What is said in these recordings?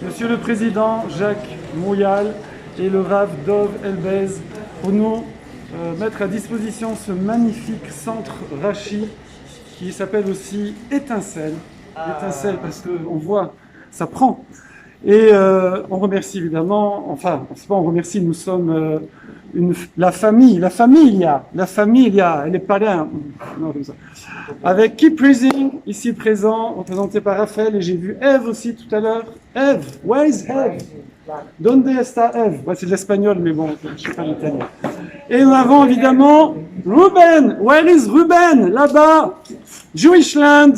Monsieur le Président Jacques Mouyal et le Rav Dov Elbez pour nous mettre à disposition ce magnifique centre Rashi qui s'appelle aussi Étincelle. Étincelle parce qu'on voit, ça prend. Et on remercie évidemment, enfin, c'est pas on remercie, nous sommes la famille, elle est pas là, non, comme ça. Avec Keep Praising, ici présent, représenté par Raphaël, et j'ai vu Eve aussi tout à l'heure. Eve, where is Eve? Donde está Eve? Ouais, c'est de l'espagnol, mais bon, je sais pas l'italien. Et nous avons évidemment Ruben, where is Ruben? Là-bas, Jewishland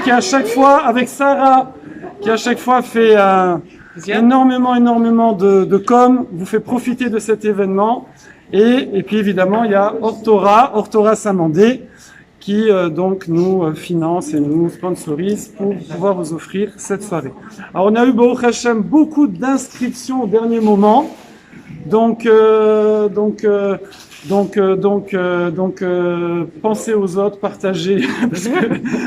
qui à chaque fois, avec Sarah, qui à chaque fois fait énormément de com, vous fait profiter de cet événement. Et puis évidemment, il y a Ortora Samandé, qui donc nous finance et nous sponsorise pour pouvoir vous offrir cette soirée. Alors on a eu Baruch Hashem beaucoup d'inscriptions au dernier moment. Donc, pensez aux autres, partagez, parce que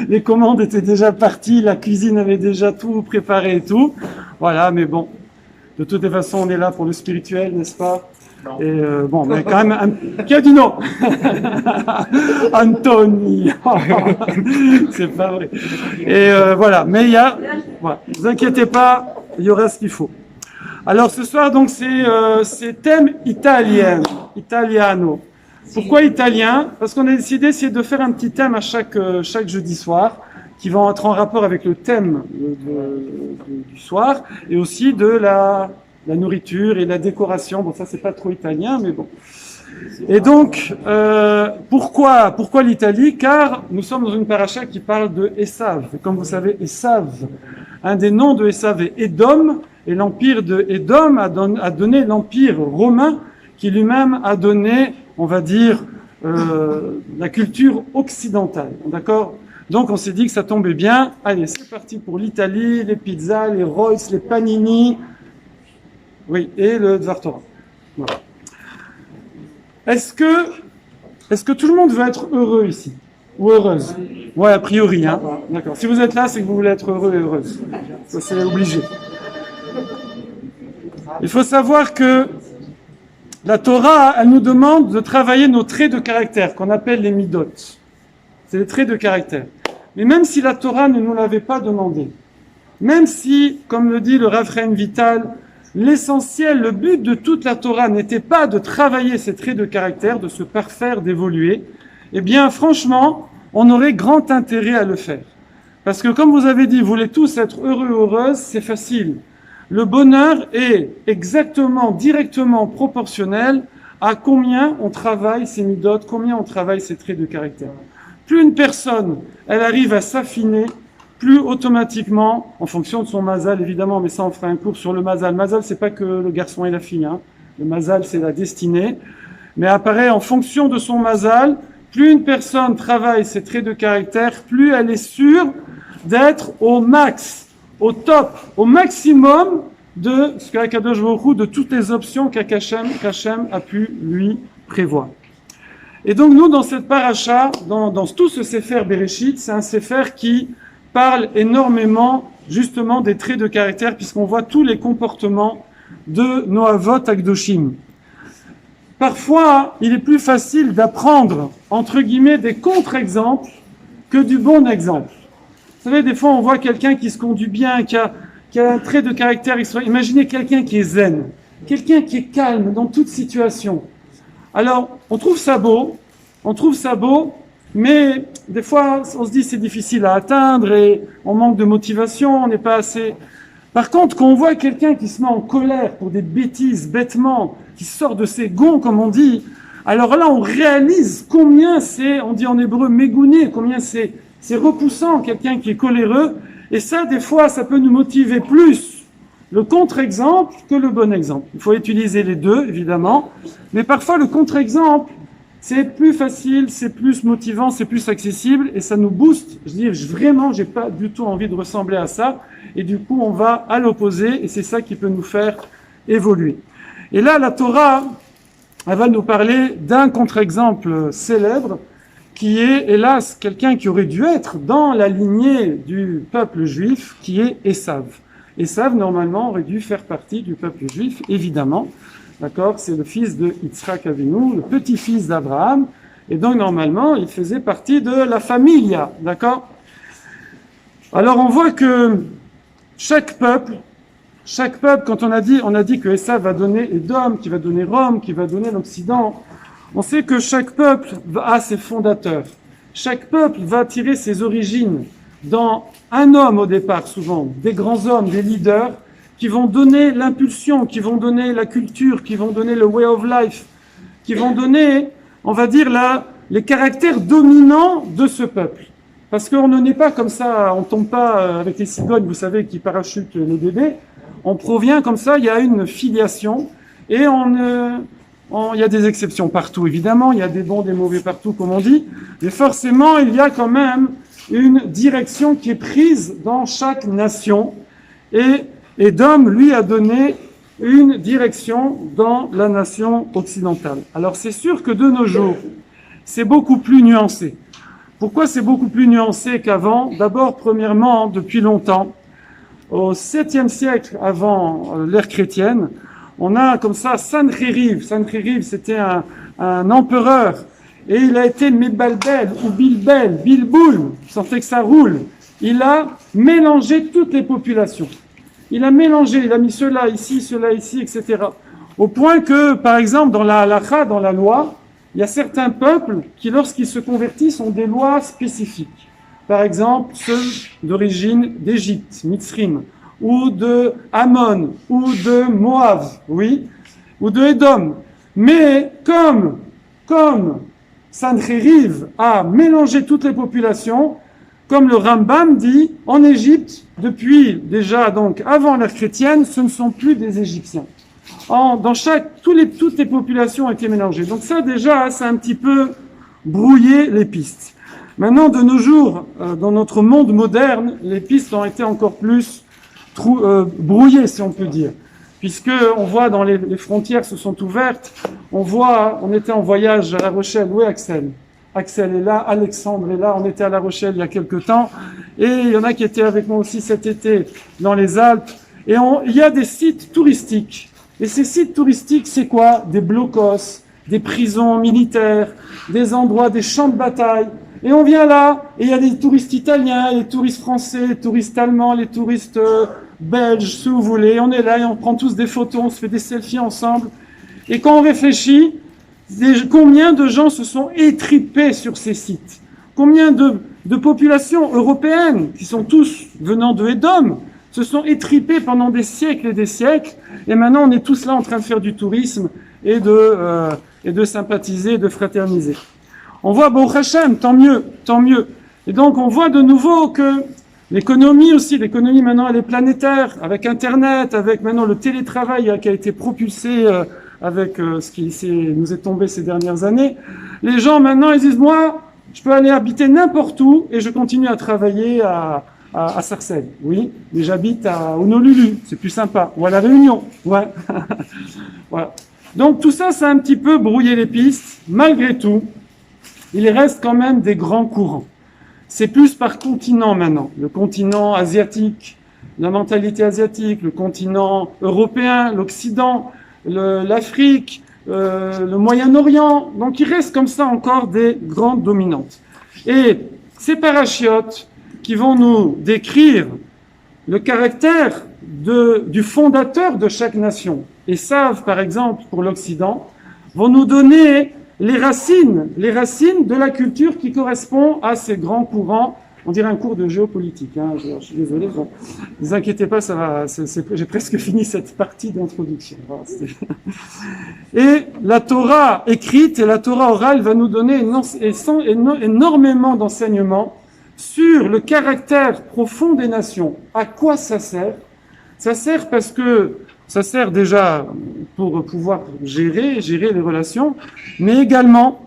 les commandes étaient déjà parties, la cuisine avait déjà tout préparé et tout. Voilà, mais bon, de toutes les façons, on est là pour le spirituel, n'est-ce pas? Non. Et bon, mais quand même, qui a dit non? Anthony, c'est pas vrai. Et voilà, mais il y a, voilà, ne vous inquiétez pas, il y aura ce qu'il faut. Alors ce soir, donc, c'est thème italiano. Pourquoi italien? Parce qu'on a décidé de faire un petit thème à chaque jeudi soir, qui va être en rapport avec le thème du soir, et aussi de la nourriture et la décoration. Bon, ça c'est pas trop italien, mais bon. Et donc, pourquoi l'Italie? Car nous sommes dans une paracha qui parle de Esav. Et comme vous savez, Esav, un des noms de Esav est Édom, et l'empire de Édom a donné l'empire romain, qui lui-même a donné, on va dire, la culture occidentale. D'accord? Donc on s'est dit que ça tombait bien. Allez, c'est parti pour l'Italie, les pizzas, les Royce, les panini. Oui, et le Dvar Torah. Voilà. Est-ce que tout le monde veut être heureux ici? Ou heureuse? Ouais, a priori, hein. D'accord. Si vous êtes là, c'est que vous voulez être heureux et heureuse. Ça, c'est obligé. Il faut savoir que la Torah, elle nous demande de travailler nos traits de caractère, qu'on appelle les midot. C'est les traits de caractère. Mais même si la Torah ne nous l'avait pas demandé, même si, comme le dit le Rav Chaim Vital, l'essentiel, le but de toute la Torah n'était pas de travailler ces traits de caractère, de se parfaire, d'évoluer, eh bien, franchement, on aurait grand intérêt à le faire. Parce que, comme vous avez dit, vous voulez tous être heureux ou heureuses, c'est facile. Le bonheur est exactement, directement proportionnel à combien on travaille ses midot, combien on travaille ses traits de caractère. Plus une personne, elle arrive à s'affiner, plus automatiquement, en fonction de son mazal évidemment, mais ça on fera un cours sur le mazal. Mazal, c'est pas que le garçon et la fille, hein. Le mazal, c'est la destinée. Mais apparaît en fonction de son mazal, plus une personne travaille ses traits de caractère, plus elle est sûre d'être au max, au top, au maximum de ce qu'Akadosh Baruch Hu, de toutes les options qu'Hachem a pu lui prévoir. Et donc nous, dans cette paracha, dans tout ce Sefer Bereshit, c'est un Sefer qui parle énormément justement des traits de caractère, puisqu'on voit tous les comportements de nos avot Akdoshim. Parfois, il est plus facile d'apprendre, entre guillemets, des contre-exemples que du bon exemple. Vous savez, des fois, on voit quelqu'un qui se conduit bien, qui a un trait de caractère extraordinaire. Imaginez quelqu'un qui est zen, quelqu'un qui est calme dans toute situation. Alors, on trouve ça beau, mais des fois, on se dit c'est difficile à atteindre et on manque de motivation, on n'est pas assez... Par contre, quand on voit quelqu'un qui se met en colère pour des bêtises, bêtement, qui sort de ses gonds, comme on dit, alors là, on réalise combien c'est, on dit en hébreu, mégouné, combien c'est repoussant, quelqu'un qui est coléreux. Et ça, des fois, ça peut nous motiver plus le contre-exemple que le bon exemple. Il faut utiliser les deux, évidemment. Mais parfois, le contre-exemple, c'est plus facile, c'est plus motivant, c'est plus accessible et ça nous booste. Je dis vraiment, j'ai pas du tout envie de ressembler à ça. Et du coup, on va à l'opposé et c'est ça qui peut nous faire évoluer. Et là, la Torah, elle va nous parler d'un contre-exemple célèbre qui est, hélas, quelqu'un qui aurait dû être dans la lignée du peuple juif, qui est Esav. Esav, normalement, aurait dû faire partie du peuple juif, évidemment. D'accord? C'est le fils de Yitzhak Avinu, le petit-fils d'Abraham. Et donc, normalement, il faisait partie de la familia. D'accord? Alors, on voit que chaque peuple, quand on a dit que Esav va donner Édom, qui va donner Rome, qui va donner l'Occident, on sait que chaque peuple a ses fondateurs. Chaque peuple va tirer ses origines dans un homme au départ, souvent, des grands hommes, des leaders, qui vont donner l'impulsion, qui vont donner la culture, qui vont donner le way of life, qui vont donner, on va dire, les caractères dominants de ce peuple. Parce qu'on ne naît pas comme ça, on tombe pas avec les cigognes, vous savez, qui parachutent les bébés. On provient comme ça, il y a une filiation, et il y a des exceptions partout, évidemment, il y a des bons, des mauvais partout, comme on dit, mais forcément, il y a quand même une direction qui est prise dans chaque nation, et Édom, lui, a donné une direction dans la nation occidentale. Alors, c'est sûr que de nos jours, c'est beaucoup plus nuancé. Pourquoi c'est beaucoup plus nuancé qu'avant? D'abord, premièrement, depuis longtemps, au 7e siècle avant l'ère chrétienne, on a comme ça Sancheriv. Sancheriv, c'était un empereur. Et il a été Mebalbel ou Bilboul. Vous sentez que ça roule. Il a mélangé toutes les populations. Il a mélangé, il a mis cela ici, etc. Au point que, par exemple, dans la halakha, dans la loi, il y a certains peuples qui, lorsqu'ils se convertissent, ont des lois spécifiques. Par exemple, ceux d'origine d'Égypte, Mitzrim, ou de Ammon, ou de Moab, oui, ou de Édom. Mais comme Sancheriv a mélangé toutes les populations, comme le Rambam dit, en Égypte, depuis déjà, donc, avant l'ère chrétienne, ce ne sont plus des Égyptiens. Toutes les populations ont été mélangées. Donc ça, déjà, ça a un petit peu brouillé les pistes. Maintenant, de nos jours, dans notre monde moderne, les pistes ont été encore plus brouillées, si on peut dire. Puisque on voit dans les frontières se sont ouvertes, on était en voyage à La Rochelle. Où est Axel? Axel est là, Alexandre est là, on était à La Rochelle il y a quelque temps, et il y en a qui étaient avec moi aussi cet été dans les Alpes, et il y a des sites touristiques. Et ces sites touristiques, c'est quoi? Des blocos, des prisons militaires, des endroits, des champs de bataille. Et on vient là, et il y a des touristes italiens, les touristes français, les touristes allemands, les touristes belges, si vous voulez. On est là et on prend tous des photos, on se fait des selfies ensemble. Et quand on réfléchit, combien de gens se sont étripés sur ces sites? Combien de populations européennes, qui sont tous venant de Édom, se sont étripés pendant des siècles et des siècles, et maintenant on est tous là en train de faire du tourisme et de sympathiser, de fraterniser. On voit, Baruch Hashem, tant mieux. Et donc on voit de nouveau que l'économie maintenant elle est planétaire, avec Internet, avec maintenant le télétravail qui a été propulsé avec ce qui nous est tombé ces dernières années. Les gens maintenant ils disent, moi, je peux aller habiter n'importe où et je continue à travailler à Sarcelles, oui, mais j'habite à Honolulu, c'est plus sympa, ou à La Réunion, ouais. Voilà. Donc tout ça, ça a un petit peu brouillé les pistes. Malgré tout, il reste quand même des grands courants. C'est plus par continent maintenant, le continent asiatique, la mentalité asiatique, le continent européen, l'Occident, l'Afrique, le Moyen-Orient. Donc il reste comme ça encore des grandes dominantes. Et ces parachiotes qui vont nous décrire le caractère du fondateur de chaque nation, et savent, par exemple, pour l'Occident, vont nous donner les racines de la culture qui correspond à ces grands courants. On dirait un cours de géopolitique, hein. Je suis désolé, bon. Ne vous inquiétez pas, ça va, j'ai presque fini cette partie d'introduction. Voilà, et la Torah écrite et la Torah orale va nous donner énormément d'enseignements sur le caractère profond des nations. À quoi ça sert? Ça sert parce que ça sert déjà pour pouvoir gérer les relations, mais également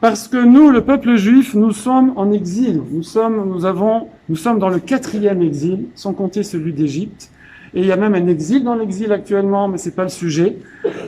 parce que nous, le peuple juif, nous sommes en exil. Nous sommes dans le 4e exil, sans compter celui d'Égypte. Et il y a même un exil dans l'exil actuellement, mais c'est pas le sujet.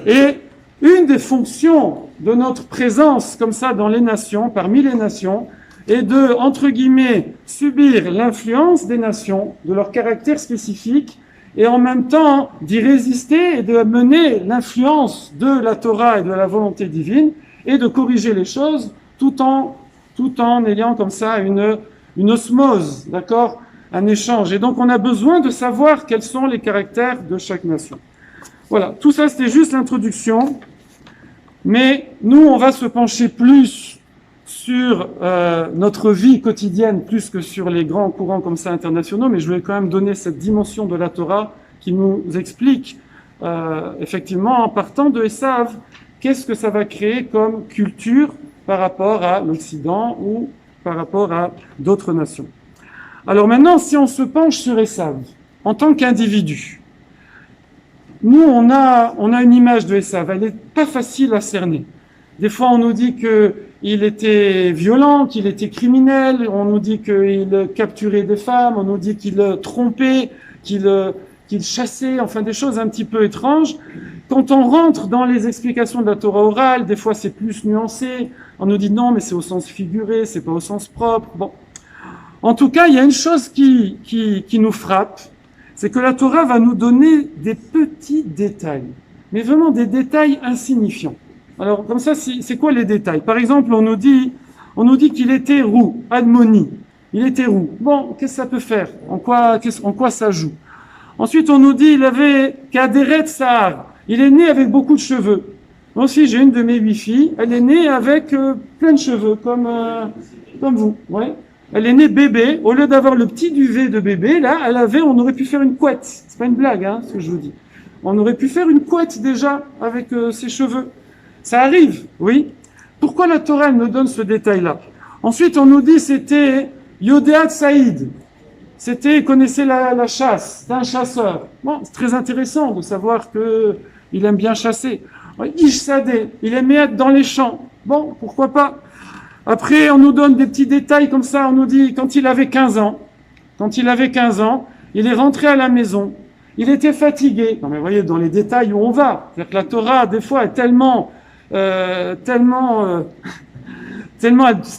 Et Une des fonctions de notre présence comme ça dans les nations, parmi les nations, est de, entre guillemets, subir l'influence des nations, de leur caractère spécifique, et en même temps d'y résister et de mener l'influence de la Torah et de la volonté divine, et de corriger les choses tout en ayant comme ça une osmose, d'accord, un échange. Et donc on a besoin de savoir quels sont les caractères de chaque nation. Voilà, tout ça c'était juste l'introduction, mais nous on va se pencher plus sur notre vie quotidienne, plus que sur les grands courants comme ça internationaux, mais je vais quand même donner cette dimension de la Torah qui nous explique effectivement en partant de Esav, qu'est-ce que ça va créer comme culture par rapport à l'Occident ou par rapport à d'autres nations. Alors maintenant, si on se penche sur Esav, en tant qu'individu, nous, on a une image de Esav, elle n'est pas facile à cerner. Des fois, on nous dit qu'il était violent, qu'il était criminel, on nous dit qu'il capturait des femmes, on nous dit qu'il trompait, qu'il chassait, enfin des choses un petit peu étranges. Quand on rentre dans les explications de la Torah orale, des fois c'est plus nuancé, on nous dit non, mais c'est au sens figuré, c'est pas au sens propre. Bon. En tout cas, il y a une chose qui nous frappe, c'est que la Torah va nous donner des petits détails, mais vraiment des détails insignifiants. Alors, comme ça, c'est quoi les détails? Par exemple, on nous dit qu'il était roux, admoni. Il était roux. Bon, qu'est-ce que ça peut faire? En quoi ça joue? Ensuite, on nous dit il avait Kaderet Sahar. Il est né avec beaucoup de cheveux. Moi aussi, j'ai une de mes 8 filles. Elle est née avec plein de cheveux, comme vous. Ouais. Elle est née bébé. Au lieu d'avoir le petit duvet de bébé, là, on aurait pu faire une couette. C'est pas une blague, hein, ce que je vous dis. On aurait pu faire une couette déjà avec ses cheveux. Ça arrive, oui. Pourquoi la Torah elle nous donne ce détail-là? Ensuite, on nous dit c'était Yodéat Saïd. Il connaissait la chasse, c'était un chasseur. Bon, c'est très intéressant de savoir qu'il aime bien chasser. Ishsadeh, il aimait être dans les champs. Bon, pourquoi pas. Après, on nous donne des petits détails comme ça, on nous dit quand il avait 15 ans, il est rentré à la maison, il était fatigué. Non mais vous voyez, dans les détails où on va. C'est-à-dire que la Torah, des fois, est tellement elle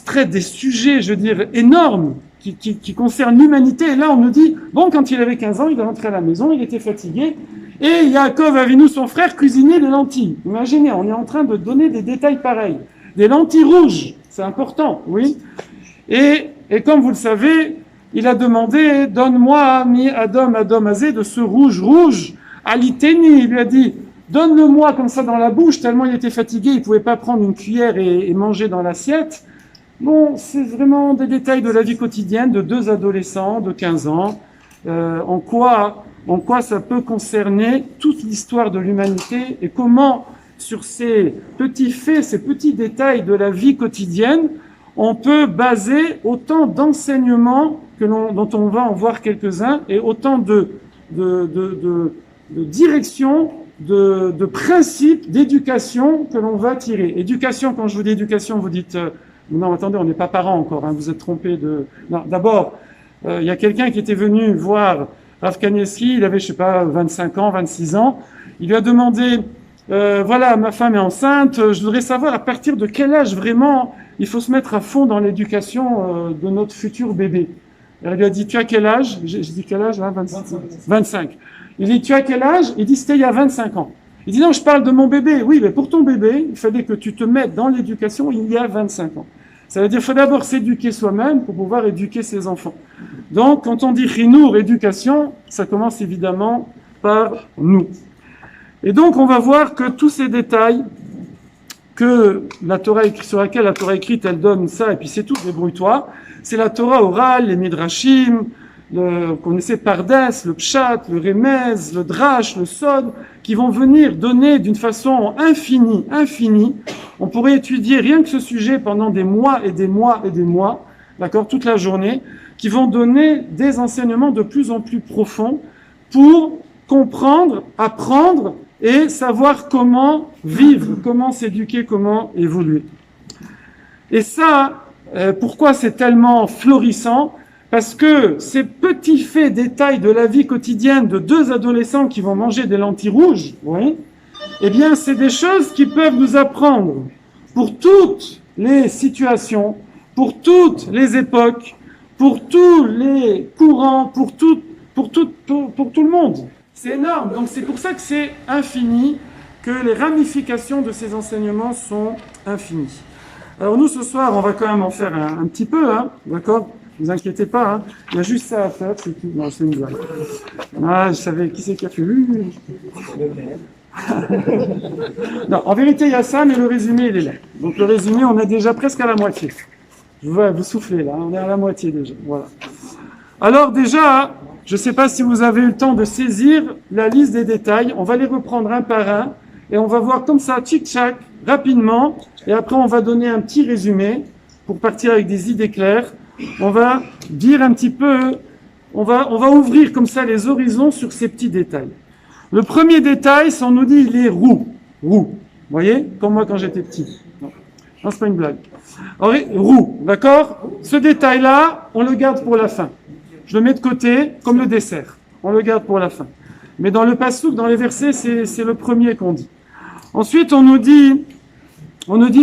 traite des sujets, je veux dire, énormes, qui concernent l'humanité. Et là, on nous dit, bon, quand il avait 15 ans, il est rentré à la maison, il était fatigué, et Yaakov avait nous, son frère, cuisiné des lentilles. Imaginez, on est en train de donner des détails pareils. Des lentilles rouges, c'est important, oui. Et comme vous le savez, il a demandé, donne-moi, mi Adam Azé, de ce rouge, Aliteni, il lui a dit, donne-le-moi comme ça dans la bouche, tellement il était fatigué, il ne pouvait pas prendre une cuillère et manger dans l'assiette. Bon, c'est vraiment des détails de la vie quotidienne de 2 adolescents de 15 ans. En quoi ça peut concerner toute l'histoire de l'humanité et comment, sur ces petits faits, ces petits détails de la vie quotidienne, on peut baser autant d'enseignements dont on va en voir quelques-uns et autant de directions, de principes d'éducation que l'on va tirer. Éducation, quand je vous dis éducation, vous dites non, attendez, on n'est pas parents encore, hein, vous êtes trompés de... Non, d'abord, il y a quelqu'un qui était venu voir Rav Kanievski, il avait, je sais pas, 25 ans, 26 ans, il lui a demandé, voilà, ma femme est enceinte, je voudrais savoir à partir de quel âge vraiment il faut se mettre à fond dans l'éducation de notre futur bébé. Elle lui a dit, tu as quel âge? J'ai dit quel âge, là? 25. Il dit, tu as quel âge? Il dit, c'était il y a 25 ans. Il dit, non, je parle de mon bébé. Oui, mais pour ton bébé, il fallait que tu te mettes dans l'éducation il y a 25 ans. Ça veut dire qu'il faut d'abord s'éduquer soi-même pour pouvoir éduquer ses enfants. Donc, quand on dit chinour, éducation, ça commence évidemment par nous. Et donc, on va voir que tous ces détails que la Torah écrite, sur laquelle la Torah écrite, elle donne ça, et puis c'est tout, débrouille-toi. C'est la Torah orale, les midrashim, le connaissez Pardes, le Pshat, le Remez, le Drash, le Sod, qui vont venir donner d'une façon infinie. On pourrait étudier rien que ce sujet pendant des mois et des mois et des mois, d'accord, toute la journée, qui vont donner des enseignements de plus en plus profonds pour comprendre, apprendre et savoir comment vivre, comment s'éduquer, comment évoluer. Et ça, pourquoi c'est tellement florissant? Parce que ces petits faits, détails de la vie quotidienne de 2 adolescents qui vont manger des lentilles rouges, oui, eh bien, c'est des choses qui peuvent nous apprendre pour toutes les situations, pour toutes les époques, pour tous les courants, pour tout le monde. C'est énorme. Donc c'est pour ça que c'est infini, que les ramifications de ces enseignements sont infinies. Alors nous, ce soir, on va quand même en faire un petit peu, hein, d'accord ? Ne vous inquiétez pas, hein. Il y a juste ça à faire, c'est tout. Non, c'est une blague. Ah, je savais qui c'est qui a fait. Non, en vérité, il y a ça, mais le résumé, il est là. Donc le résumé, on est déjà presque à la moitié. Je vois, vous soufflez là, on est à la moitié déjà. Voilà. Alors déjà, je ne sais pas si vous avez eu le temps de saisir la liste des détails. On va les reprendre un par un et on va voir comme ça, tchic-tchac, rapidement. Et après, on va donner un petit résumé pour partir avec des idées claires. On va dire un petit peu, on va ouvrir comme ça les horizons sur ces petits détails. Le premier détail, c'est on nous dit il est roux. Roux. Vous voyez? Comme moi quand j'étais petit. Non, c'est pas une blague. Alors, roux, d'accord? Ce détail-là, on le garde pour la fin. Je le mets de côté, comme le dessert. On le garde pour la fin. Mais dans le passouk, dans les versets, c'est le premier qu'on dit. Ensuite, on nous dit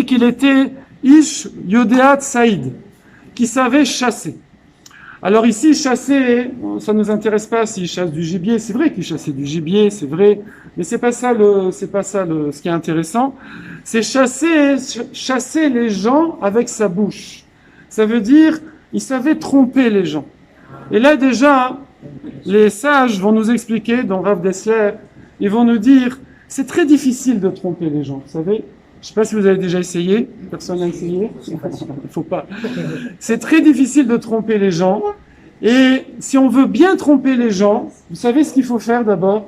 qu'il était Ish Yodeat Saïd, qui savait chasser. Alors ici, chasser, ça ne nous intéresse pas s'il chasse du gibier. C'est vrai qu'il chassait du gibier, c'est vrai, mais c'est pas ça ce qui est intéressant. C'est chasser les gens avec sa bouche. Ça veut dire, il savait tromper les gens. Et là déjà, les sages vont nous expliquer, dans Rav Dessler, ils vont nous dire, c'est très difficile de tromper les gens, vous savez. Je ne sais pas si vous avez déjà essayé. Personne n'a essayé. Il ne faut pas. C'est très difficile de tromper les gens. Et si on veut bien tromper les gens, vous savez ce qu'il faut faire d'abord?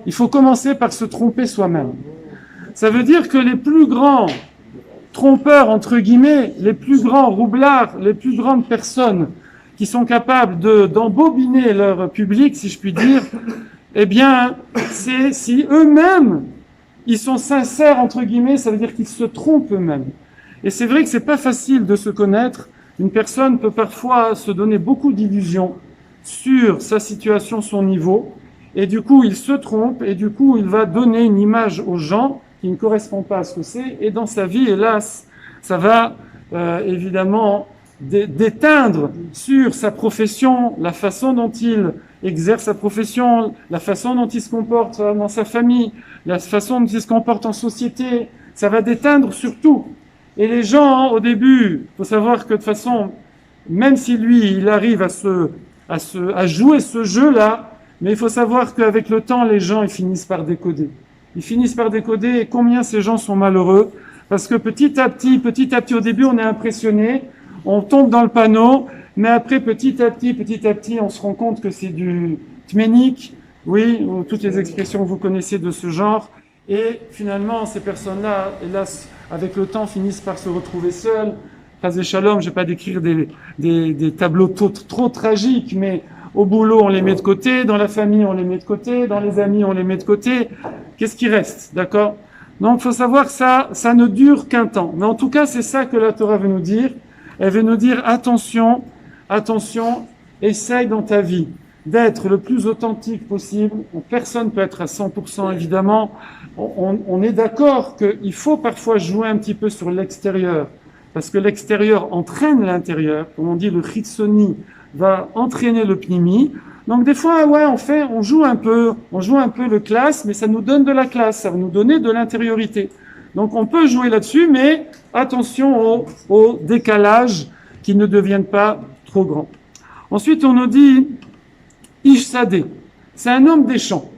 Il faut commencer par se tromper soi-même. Ça veut dire que les plus grands trompeurs, entre guillemets, les plus grands roublards, les plus grandes personnes qui sont capables d'embobiner leur public, si je puis dire, eh bien, c'est si eux-mêmes ils sont sincères, entre guillemets, ça veut dire qu'ils se trompent eux-mêmes. Et c'est vrai que c'est pas facile de se connaître. Une personne peut parfois se donner beaucoup d'illusions sur sa situation, son niveau, et du coup, il se trompe, et du coup, il va donner une image aux gens qui ne correspond pas à ce que c'est, et dans sa vie, hélas, ça va évidemment d'éteindre sur sa profession, la façon dont il exerce sa profession, la façon dont il se comporte dans sa famille, la façon dont il se comporte en société, ça va déteindre sur tout. Et les gens, au début, il faut savoir que de toute façon, même si lui, il arrive à jouer ce jeu-là, mais il faut savoir qu'avec le temps, les gens, ils finissent par décoder. Ils finissent par décoder, et combien ces gens sont malheureux, parce que petit à petit, au début, on est impressionné, on tombe dans le panneau, mais après, petit à petit, on se rend compte que c'est du tménik, oui, toutes les expressions que vous connaissez de ce genre, et finalement, ces personnes-là, hélas, avec le temps, finissent par se retrouver seules. Chas Shalom, je ne vais pas décrire des tableaux trop tragiques, mais au boulot, on les met de côté, dans la famille, on les met de côté, dans les amis, on les met de côté. Qu'est-ce qui reste, d'accord? Donc, il faut savoir que ça ne dure qu'un temps. Mais en tout cas, c'est ça que la Torah veut nous dire. Elle veut nous dire, attention, essaye dans ta vie d'être le plus authentique possible. Personne ne peut être à 100%, évidemment. On est d'accord qu'il faut parfois jouer un petit peu sur l'extérieur, parce que l'extérieur entraîne l'intérieur. Comme on dit, le chitsoni va entraîner le pnimi. Donc des fois, ouais, on joue un peu le classe, mais ça nous donne de la classe, ça va nous donner de l'intériorité. Donc on peut jouer là-dessus, mais attention au décalage, qui ne devienne pas trop grand. Ensuite, on nous dit Ish Sadeh, c'est un homme des champs.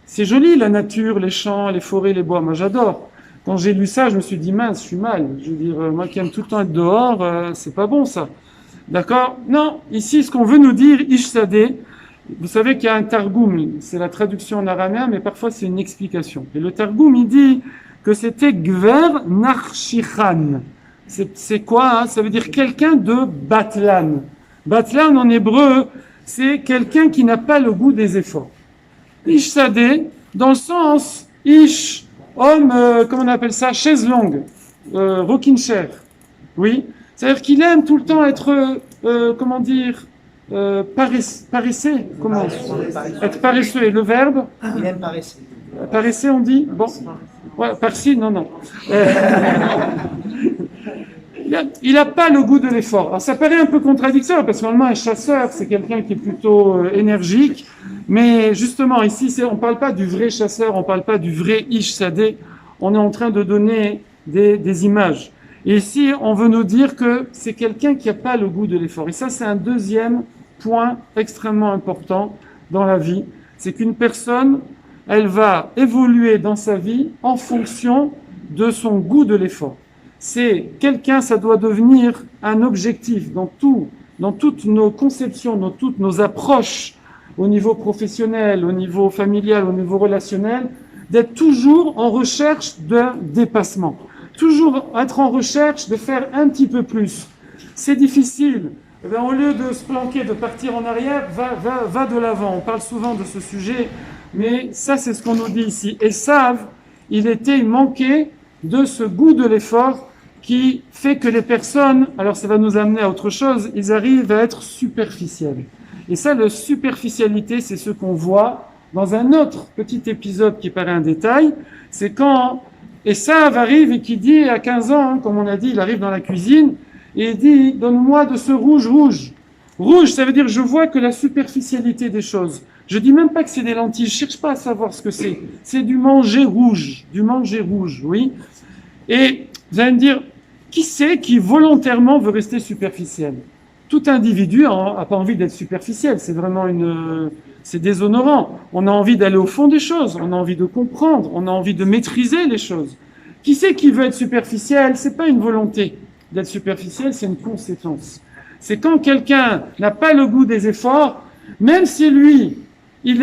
C'est joli la nature, les champs, les forêts, les bois. Moi j'adore. Quand j'ai lu ça, je me suis dit mince, je suis mal. Je veux dire, moi qui aime tout le temps être dehors, c'est pas bon ça. D'accord? Non, ici ce qu'on veut nous dire, Ish Sadeh, vous savez qu'il y a un targoum, c'est la traduction en araméen, mais parfois c'est une explication. Et le targoum, il dit que c'était Gver Narshichan. C'est quoi, hein? Ça veut dire quelqu'un de Batlan. Batlan en hébreu, c'est quelqu'un qui n'a pas le goût des efforts. Ish Sadeh, dans le sens Ish, homme, comment on appelle ça, chaise longue, rocking chair. Oui, c'est-à-dire qu'il aime tout le temps être, comment dire, paresseux, comment? Être paresseux. Et le verbe? Il aime paresser. Par essai, on dit? Bon. Ouais, par-ci, non. Il n'a pas le goût de l'effort. Alors ça paraît un peu contradictoire parce que normalement un chasseur c'est quelqu'un qui est plutôt énergique, mais justement ici on ne parle pas du vrai chasseur, on ne parle pas du vrai Ish Sadeh, on est en train de donner des images. Et ici on veut nous dire que c'est quelqu'un qui n'a pas le goût de l'effort. Et ça c'est un deuxième point extrêmement important dans la vie, c'est qu'une personne elle va évoluer dans sa vie en fonction de son goût de l'effort. C'est quelqu'un, ça doit devenir un objectif dans toutes nos conceptions, dans toutes nos approches au niveau professionnel, au niveau familial, au niveau relationnel, d'être toujours en recherche d'un dépassement. Toujours être en recherche de faire un petit peu plus. C'est difficile. Eh bien, au lieu de se planquer, de partir en arrière, va de l'avant. On parle souvent de ce sujet, mais ça c'est ce qu'on nous dit ici. Esav, il manquait de ce goût de l'effort qui fait que les personnes, alors ça va nous amener à autre chose, ils arrivent à être superficiels. Et ça, la superficialité, c'est ce qu'on voit dans un autre petit épisode qui paraît un détail, c'est quand Esav arrive et qui dit à 15 ans, comme on a dit, il arrive dans la cuisine, et il dit, donne-moi de ce rouge. Rouge, ça veut dire, je vois que la superficialité des choses. Je dis même pas que c'est des lentilles, je cherche pas à savoir ce que c'est. C'est du manger rouge, oui. Et vous allez me dire, qui c'est qui volontairement veut rester superficiel? Tout individu n'a pas envie d'être superficiel, c'est déshonorant. On a envie d'aller au fond des choses, on a envie de comprendre, on a envie de maîtriser les choses. Qui c'est qui veut être superficiel? C'est pas une volonté d'être superficiel, c'est une conséquence. C'est quand quelqu'un n'a pas le goût des efforts, même si lui, il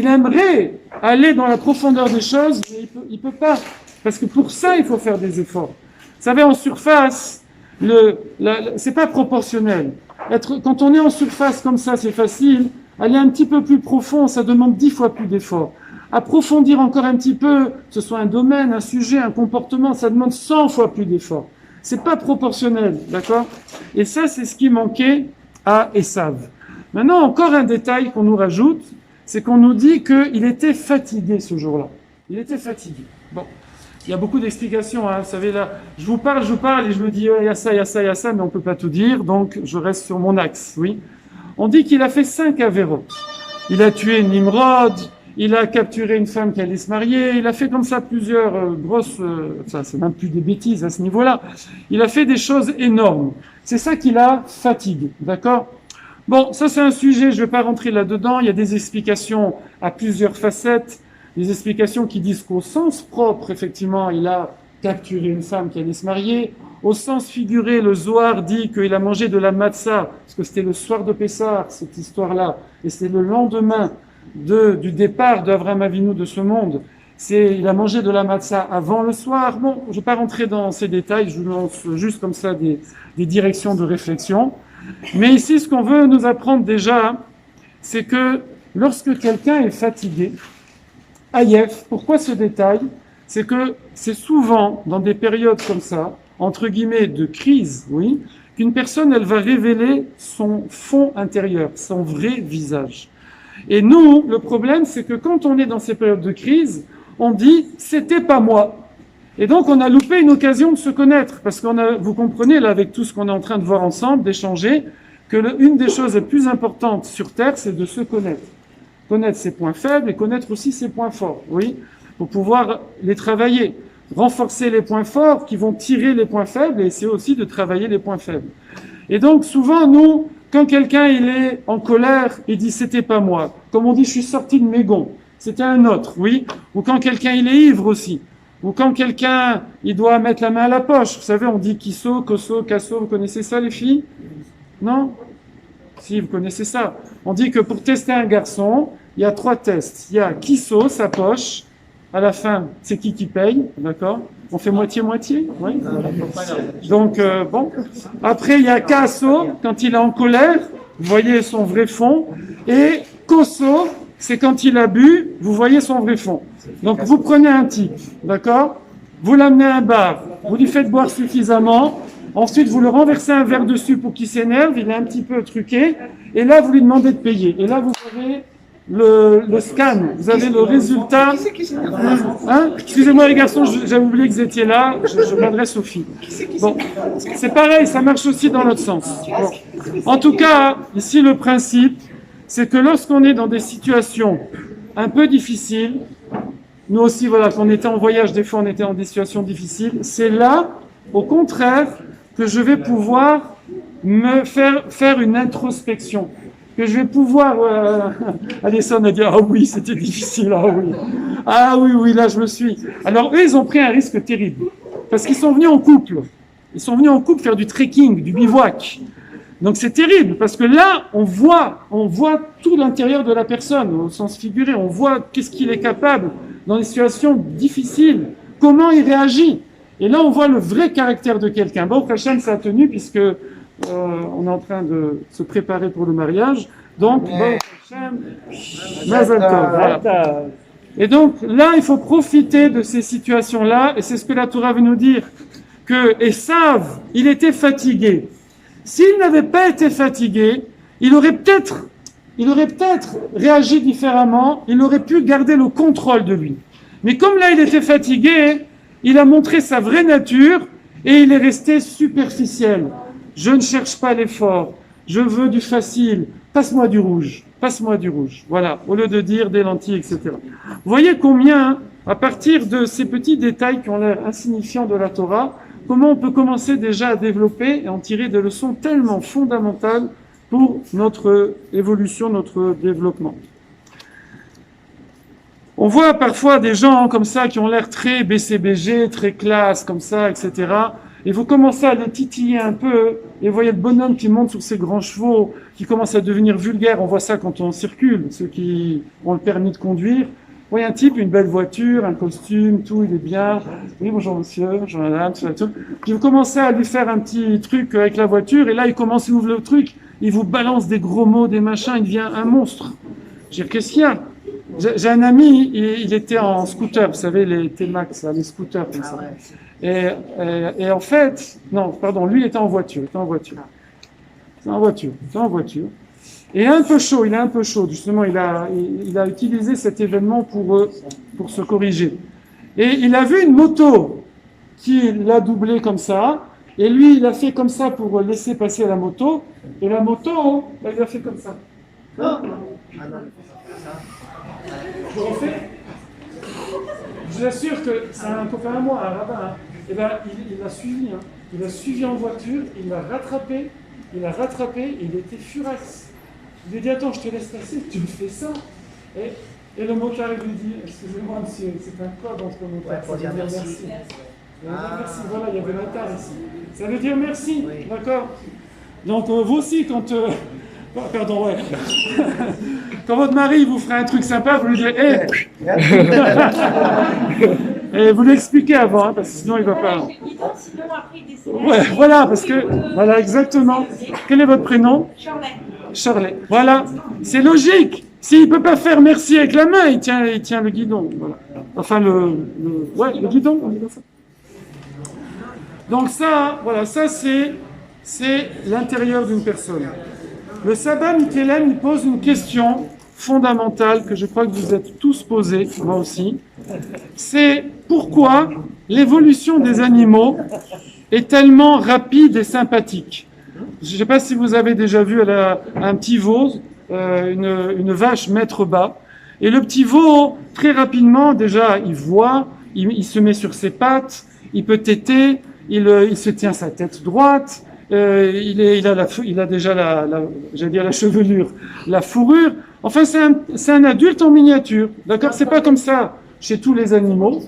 aimerait aller dans la profondeur des choses, mais il peut pas. Parce que pour ça, il faut faire des efforts. Vous savez, en surface, c'est pas proportionnel. Quand on est en surface comme ça, c'est facile. Aller un petit peu plus profond, ça demande 10 fois plus d'efforts. Approfondir encore un petit peu, que ce soit un domaine, un sujet, un comportement, ça demande 100 fois plus d'efforts. C'est pas proportionnel, d'accord? Et ça, c'est ce qui manquait à Esav. Maintenant, encore un détail qu'on nous rajoute, c'est qu'on nous dit qu'il était fatigué ce jour-là. Il était fatigué. Bon. Il y a beaucoup d'explications, hein. Vous savez, là, je vous parle, et je me dis, il y a ça, mais on peut pas tout dire, donc je reste sur mon axe, oui. On dit qu'il a fait 5 avérotes. Il a tué Nimrod, il a capturé une femme qui allait se marier, il a fait comme ça plusieurs grosses, ça c'est même plus des bêtises à ce niveau-là. Il a fait des choses énormes. C'est ça qui l'a fatigué, d'accord? Bon, ça c'est un sujet, je vais pas rentrer là-dedans, il y a des explications à plusieurs facettes. Des explications qui disent qu'au sens propre, effectivement, il a capturé une femme qui allait se marier. Au sens figuré, le Zohar dit qu'il a mangé de la matzah, parce que c'était le soir de Pessah, cette histoire-là, et c'est le lendemain du départ d'Avraham Avinu de ce monde. Il a mangé de la matzah avant le soir. Bon, je ne vais pas rentrer dans ces détails, je vous lance juste comme ça des directions de réflexion. Mais ici, ce qu'on veut nous apprendre déjà, c'est que lorsque quelqu'un est fatigué, Aïef, pourquoi ce détail? C'est que c'est souvent dans des périodes comme ça, entre guillemets de crise, oui, qu'une personne, elle va révéler son fond intérieur, son vrai visage. Et nous, le problème, c'est que quand on est dans ces périodes de crise, on dit « c'était pas moi ». Et donc, on a loupé une occasion de se connaître, parce vous comprenez, là, avec tout ce qu'on est en train de voir ensemble, d'échanger, que une des choses les plus importantes sur Terre, c'est de se connaître. Connaître ses points faibles et connaître aussi ses points forts, oui, pour pouvoir les travailler. Renforcer les points forts qui vont tirer les points faibles et essayer aussi de travailler les points faibles. Et donc, souvent, nous, quand quelqu'un il est en colère, il dit « c'était pas moi ». Comme on dit « je suis sorti de mes gonds ». C'était un autre, oui. Ou quand quelqu'un il est ivre aussi. Ou quand quelqu'un il doit mettre la main à la poche. Vous savez, on dit « kisso »,« kosso »,« kasso ». Vous connaissez ça, les filles? Non? Si, vous connaissez ça. On dit que pour tester un garçon, il y a 3 tests. Il y a kisso, sa poche. À la fin, c'est qui paye, d'accord? On fait moitié-moitié, oui. Donc, bon. Après, il y a kasso, quand il est en colère, vous voyez son vrai fond. Et kosso, c'est quand il a bu, vous voyez son vrai fond. Donc, vous prenez un type, d'accord? Vous l'amenez à un bar, vous lui faites boire suffisamment. Ensuite, vous le renversez un verre dessus pour qu'il s'énerve, il est un petit peu truqué, et là, vous lui demandez de payer. Et là, vous verrez le scan, vous avez le résultat. Hein? Excusez-moi les garçons, j'avais oublié que vous étiez là, je m'adresse aux filles. Bon, c'est pareil, ça marche aussi dans l'autre sens. Bon. En tout cas, ici le principe, c'est que lorsqu'on est dans des situations un peu difficiles, nous aussi, voilà, quand on était en voyage, des fois on était dans des situations difficiles, c'est là, au contraire, que je vais pouvoir me faire une introspection. Que je vais pouvoir... Alison a dit « Ah oui, c'était difficile, ah oui. Ah oui, oui, là je me suis... » Alors eux, ils ont pris un risque terrible. Parce qu'ils sont venus en couple. Ils sont venus en couple faire du trekking, du bivouac. Donc c'est terrible, parce que là, on voit tout l'intérieur de la personne, au sens figuré. On voit qu'est-ce qu'il est capable dans des situations difficiles, comment il réagit. Et là, on voit le vrai caractère de quelqu'un. Bon, Hachem, ça a tenu, puisque on est en train de se préparer pour le mariage. Donc, bon, Hachem, Mazel Tov, voilà. Et donc, là, il faut profiter de ces situations-là, et c'est ce que la Torah veut nous dire, que Esav, il était fatigué. S'il n'avait pas été fatigué, il aurait peut-être réagi différemment, il aurait pu garder le contrôle de lui. Mais comme là, il était fatigué, il a montré sa vraie nature et il est resté superficiel. Je ne cherche pas l'effort, je veux du facile, passe-moi du rouge, passe-moi du rouge. Voilà, au lieu de dire des lentilles, etc. Vous voyez combien, à partir de ces petits détails qui ont l'air insignifiants de la Torah, comment on peut commencer déjà à développer et en tirer des leçons tellement fondamentales pour notre évolution, notre développement. On voit parfois des gens comme ça qui ont l'air très BCBG, très classe, comme ça, etc. Et vous commencez à les titiller un peu, et vous voyez le bonhomme qui monte sur ses grands chevaux, qui commence à devenir vulgaire. On voit ça quand on circule, ceux qui ont le permis de conduire. Vous voyez un type, une belle voiture, un costume, tout, il est bien. Oui, bonjour monsieur, bonjour madame, tout. Puis vous commencez à lui faire un petit truc avec la voiture, et là il commence, il ouvre le truc, il vous balance des gros mots, des machins, il devient un monstre. Je veux dire, qu'est-ce qu'il y a? J'ai un ami, il était en scooter, vous savez, les T-Max, les scooters comme ça. Et en fait, non, pardon, lui il était en voiture, C'est en voiture. Et il est un peu chaud, justement, il a utilisé cet événement pour se corriger. Et il a vu une moto qui l'a doublé comme ça, et lui, il a fait comme ça pour laisser passer la moto, et la moto, il a fait comme ça. Je vous assure que c'est un copain à moi, un rabbin, hein. Et ben, il l'a suivi, hein. Il l'a suivi en voiture, il l'a rattrapé, et il était furax. Il lui a dit, attends, je te laisse passer, tu me fais ça. Et le motard, il lui dit, excusez-moi monsieur, c'est un code entre motards, ça veut dire merci. Merci, voilà, il y avait motard ici. Ça veut dire merci, oui. D'accord. Donc vous aussi, pardon, ouais. Quand votre mari vous fera un truc sympa, vous lui direz, et vous l'expliquez avant, hein, parce que sinon il va pas. Ouais, voilà, parce que, voilà, exactement. Quel est votre prénom? Charlet. Voilà, c'est logique. S'il peut pas faire merci avec la main, il tient le guidon. Voilà. Enfin, le guidon, on dit ça. Donc ça, voilà, ça c'est l'intérieur d'une personne. Le Sabbat Mikelem, il pose une question fondamentale que je crois que vous êtes tous posée, moi aussi. C'est pourquoi l'évolution des animaux est tellement rapide et sympathique. Je ne sais pas si vous avez déjà vu un petit veau, une vache mettre bas. Et le petit veau, très rapidement, déjà, il voit, il se met sur ses pattes, il peut téter, il se tient sa tête droite. Il a déjà la chevelure, la fourrure. Enfin, c'est un adulte en miniature. D'accord? C'est pas comme ça chez tous les animaux.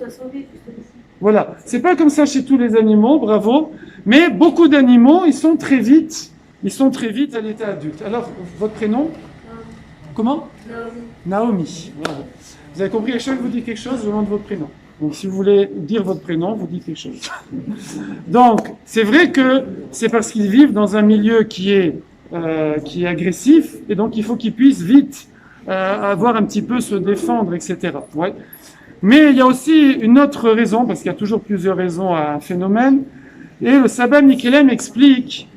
Voilà. C'est pas comme ça chez tous les animaux, bravo. Mais beaucoup d'animaux, ils sont très vite à l'état adulte. Alors, votre prénom? Comment? Naomi. Voilà. Vous avez compris, à chaque fois que vous dites quelque chose, je demande votre prénom. Donc, si vous voulez dire votre prénom, vous dites quelque chose. Donc, c'est vrai que c'est parce qu'ils vivent dans un milieu qui est agressif, et donc il faut qu'ils puissent vite avoir un petit peu se défendre, etc. Ouais. Mais il y a aussi une autre raison, parce qu'il y a toujours plusieurs raisons à un phénomène, et le Sabbat Mikelem explique,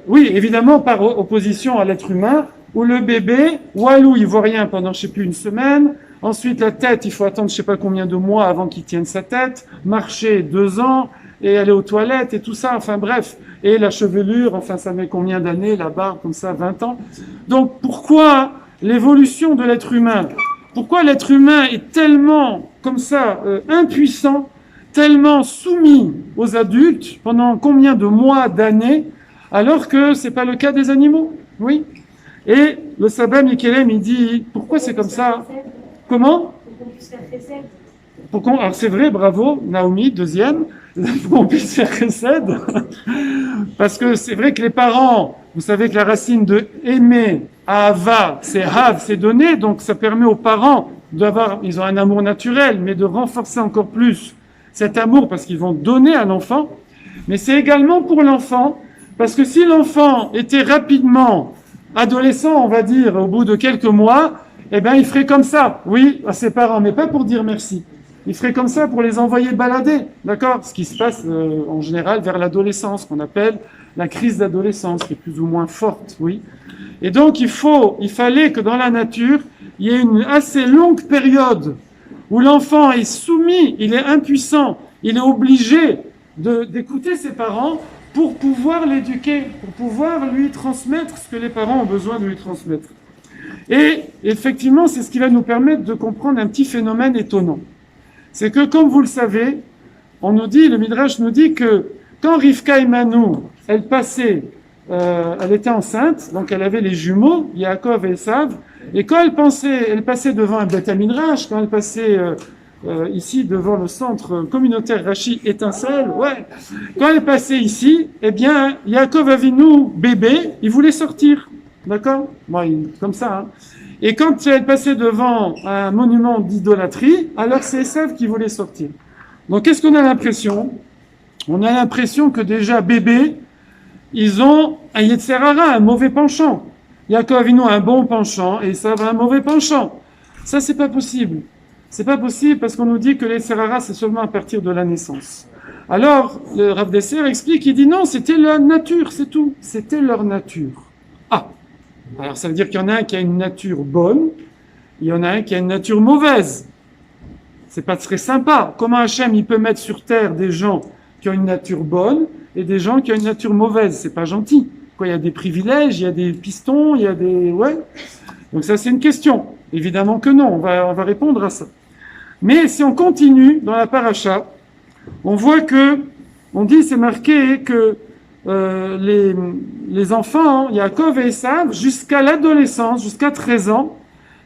oui, évidemment par opposition à l'être humain, où le bébé, walou, il voit rien pendant, je sais plus, une semaine. Ensuite, la tête, il faut attendre je sais pas combien de mois avant qu'il tienne sa tête. Marcher 2 ans et aller aux toilettes et tout ça. Enfin bref. Et la chevelure, enfin ça met combien d'années, la barbe comme ça, 20 ans. Donc pourquoi l'évolution de l'être humain? Pourquoi l'être humain est tellement comme ça impuissant, tellement soumis aux adultes pendant combien de mois, d'années, alors que c'est pas le cas des animaux? Oui. Et le Sabbat Mikelem, il dit pourquoi c'est comme ça? Comment? Alors c'est vrai, bravo, Naomi, deuxième, pour qu'on puisse faire chesed. Parce que c'est vrai que les parents, vous savez que la racine de aimer, ahava, c'est hav, c'est donner, donc ça permet aux parents d'avoir, ils ont un amour naturel, mais de renforcer encore plus cet amour parce qu'ils vont donner à l'enfant. Mais c'est également pour l'enfant, parce que si l'enfant était rapidement adolescent, on va dire, au bout de quelques mois, eh bien, il ferait comme ça, oui, à ses parents, mais pas pour dire merci. Il ferait comme ça pour les envoyer balader, d'accord? Ce qui se passe en général vers l'adolescence, qu'on appelle la crise d'adolescence, qui est plus ou moins forte, oui. Et donc, il fallait que dans la nature, il y ait une assez longue période où l'enfant est soumis, il est impuissant, il est obligé d'écouter ses parents pour pouvoir l'éduquer, pour pouvoir lui transmettre ce que les parents ont besoin de lui transmettre. Et effectivement, c'est ce qui va nous permettre de comprendre un petit phénomène étonnant. C'est que, comme vous le savez, le Midrash nous dit que quand Rivka et Manu, elle était enceinte, donc elle avait les jumeaux, Yaakov et Esav, et quand elle passait devant un Beth Midrash, quand elle passait ici devant le centre communautaire Rachi Étincelle, quand elle passait ici, eh bien, Yaakov Avinu, bébé, il voulait sortir. D'accord? Comme ça. Hein. Et quand elle passait devant un monument d'idolâtrie, alors c'est Esav qui voulait sortir. Donc qu'est-ce qu'on a l'impression? On a l'impression que déjà bébé, ils ont un Yetzer Hara, un mauvais penchant. Yaakov Avinu a un bon penchant et Esav a un mauvais penchant. Ça, c'est pas possible. C'est pas possible parce qu'on nous dit que les Yetzer Hara, c'est seulement à partir de la naissance. Alors, le Rav Desser explique, il dit non, c'était leur nature, c'est tout. C'était leur nature. Ah! Alors ça veut dire qu'il y en a un qui a une nature bonne, il y en a un qui a une nature mauvaise. C'est pas très sympa. Comment Hachem il peut mettre sur terre des gens qui ont une nature bonne et des gens qui ont une nature mauvaise? C'est pas gentil. Il y a des privilèges, il y a des pistons, il y a des... Donc ça c'est une question. Évidemment que non, on va répondre à ça. Mais si on continue dans la paracha, on voit que, c'est marqué que les enfants, Yaakov et Esav, jusqu'à l'adolescence, jusqu'à 13 ans,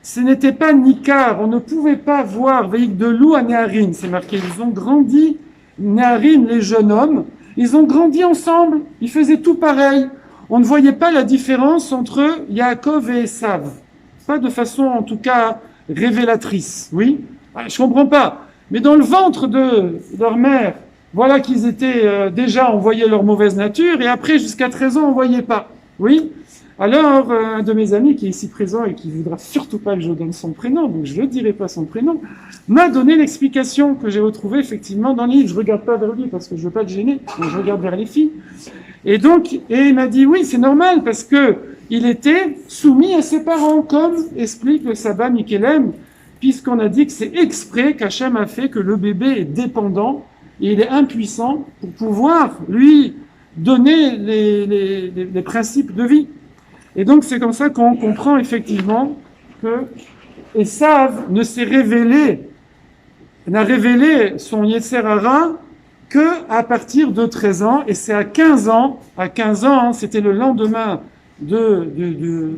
ce n'était pas Nikar, on ne pouvait pas voir Veik de loup à Néharim, c'est marqué, ils ont grandi, Néharim, les jeunes hommes, ils ont grandi ensemble, ils faisaient tout pareil, on ne voyait pas la différence entre Yaakov et Esav, pas de façon en tout cas révélatrice, oui, je comprends pas, mais dans le ventre de leur mère, voilà qu'ils étaient déjà, on voyait leur mauvaise nature, et après, jusqu'à 13 ans, on voyait pas. Oui. Alors, un de mes amis qui est ici présent et qui voudra surtout pas que je donne son prénom, donc je ne dirai pas son prénom, m'a donné l'explication que j'ai retrouvée effectivement dans le livre. Je regarde pas vers lui parce que je veux pas le gêner, donc je regarde vers les filles. Et il m'a dit oui, c'est normal parce que il était soumis à ses parents, comme explique le Sabbat Mikelem, puisqu'on a dit que c'est exprès qu'Hachem a fait que le bébé est dépendant et il est impuissant pour pouvoir, lui, donner les principes de vie. Et donc, c'est comme ça qu'on comprend effectivement que Esav n'a révélé son Yetzer Hara qu'à partir de 13 ans, et c'est à 15 ans, c'était le lendemain de